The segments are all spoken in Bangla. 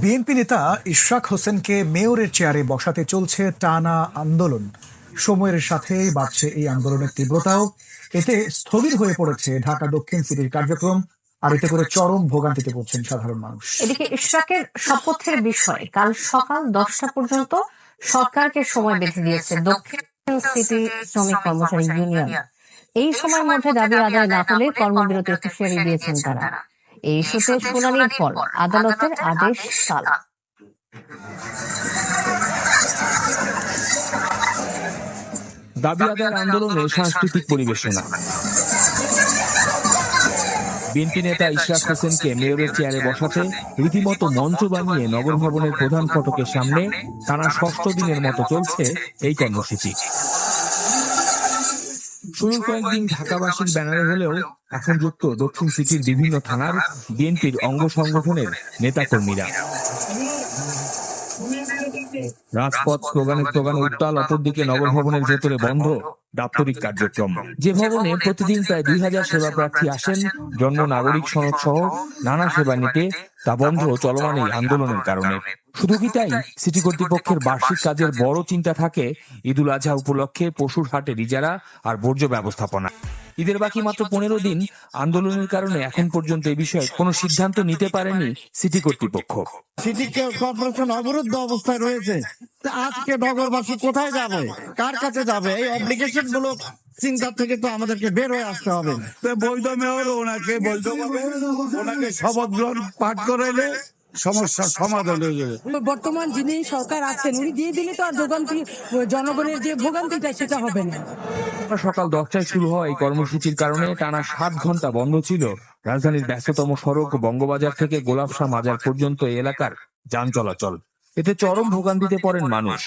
বিএনপি নেতা ইশরাক হোসেনকে মেয়রের চেয়ারে বসাতে চলছে টানা আন্দোলন। সময়ের সাথে বাড়ছে এই আন্দোলনের তীব্রতাও। এতে স্থবির হয়ে পড়েছে ঢাকা দক্ষিণ সিটির কার্যক্রম, আর এতে করে চরম ভোগান্তিতে পড়ছেন সাধারণ মানুষ। এদিকে ইশরাকের শপথের বিষয়ে কাল সকাল 10টা পর্যন্ত সরকারকে সময় বেঁধে দিয়েছে দক্ষিণ সিটি শ্রমিক কর্মচারী ইউনিয়ন। এই সময়ের মধ্যে দাবি আদায় না হলে কর্মবিরতির হুঁশিয়ারি দিয়েছেন তারা। এই ইস্যুতে শুনানির পর আদালতের আদেশ কাল। দাবি আদায়ের আন্দোলনে সাংস্কৃতিক পরিবেশনা। বিএনপি নেতা ইশরাক হোসেনকে মেয়রের চেয়ারে বসাতে রীতিমতো মঞ্চ বানিয়ে নগর ভবনের প্রধান ফটকের সামনে টানা 6ষ্ঠ দিনের মতো চলছে এই কর্মসূচি। শুরুর কয়েকদিন ঢাকাবাসীর ব্যানারে হলেও এখন যুক্ত দক্ষিণ সিটির বিভিন্ন থানার বিএনপির অঙ্গ সংগঠনের নেতাকর্মীরা। রাজপথ স্লোগানে উত্তাল, অপরদিকে নগর ভবনের ভেতরে বন্ধ দাপ্তরিক কার্যক্রম। যে ভবনে প্রতিদিন প্রায় 2000 সেবা প্রার্থী আসেন জন্ম নাগরিক সনদ সহ নানা সেবা নিতে, তা বন্ধ চলমান এই আন্দোলনের কারণে। শুধু কি তাই, সিটি কর্তৃপক্ষের বার্ষিক কাজের বড় চিন্তা থাকে ঈদুল আজহা উপলক্ষে পশুর হাটের ইজারা আর বর্জ্য ব্যবস্থাপনা। ঈদের বাকি মাত্র 15 দিন। আন্দোলনের কারণে এখন পর্যন্ত এই বিষয়ে কোনো সিদ্ধান্ত নিতে পারেনি সিটি কর্তৃপক্ষ। সিটি কর্পোরেশন অবরুদ্ধ অবস্থায় রয়েছে। আজকে নগরবাসী কোথায় যাবে, কার কাছে যাবে? এই অ্যাপ্লিকেশন গুলো চিন্তা থেকে তো আমাদেরকে বের হয়ে আসতে হবে। বৈধ মেয়র ওনাকে বৈধ ওনাকে শপথ গ্রহণ পাঠ করাইলে সমস্যার সমাধান হয়ে যাবে। বর্তমান যিনি সরকার আছেন উনি দিয়ে দিলে তো আর জনগণের যে ভোগান্তিটা সেটা হবে না। সকাল 10টায় শুরু হওয়া এই কর্মসূচির কারণে টানা 7 ঘন্টা বন্ধ ছিল রাজধানীর ব্যস্ততম সড়ক বঙ্গবাজার থেকে গোলাপশাহ মাজার পর্যন্ত এই এলাকার যান চলাচল। এতে চরম ভোগান্তিতে পড়েন মানুষ।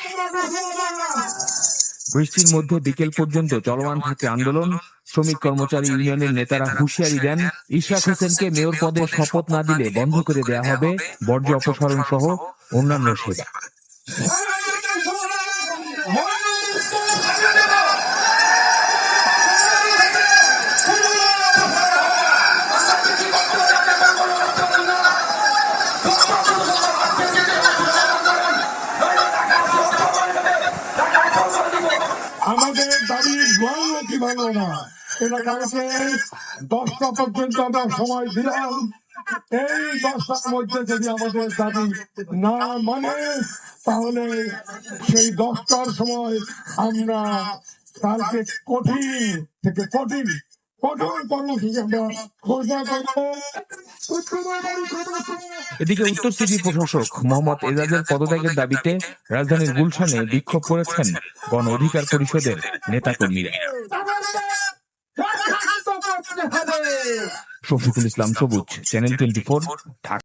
বৃষ্টির মধ্যে বিকেল পর্যন্ত চলমান থাকে আন্দোলন। শ্রমিক কর্মচারী ইউনিয়নের নেতারা হুঁশিয়ারি দেন, ইশরাক হোসেনকে মেয়র পদে শপথ না দিলে বন্ধ করে দেয়া হবে বর্জ্য অপসারণ সহ অন্যান্য সেবা। আমাদের দাবি কি ভালো না, এটা কালকে 10টা পর্যন্ত আমরা সময় দিলাম। এই 10টার মধ্যে যদি আমাদের দাবি না মানে, তাহলে সেই 10টার সময় আমরা কালকে কঠিন থেকে কঠিন কর্মসূচি আমরা ঘোষণা করব। এদিকে উত্তর সিটি প্রশাসক মোহাম্মদ এজাজের পদত্যাগের দাবিতে রাজধানীর গুলশানে বিক্ষোভ করেছেন গণ অধিকার পরিষদের নেতাকর্মীরা। শফিকুল ইসলাম সবুজ, চ্যানেল 24, ঢাকা।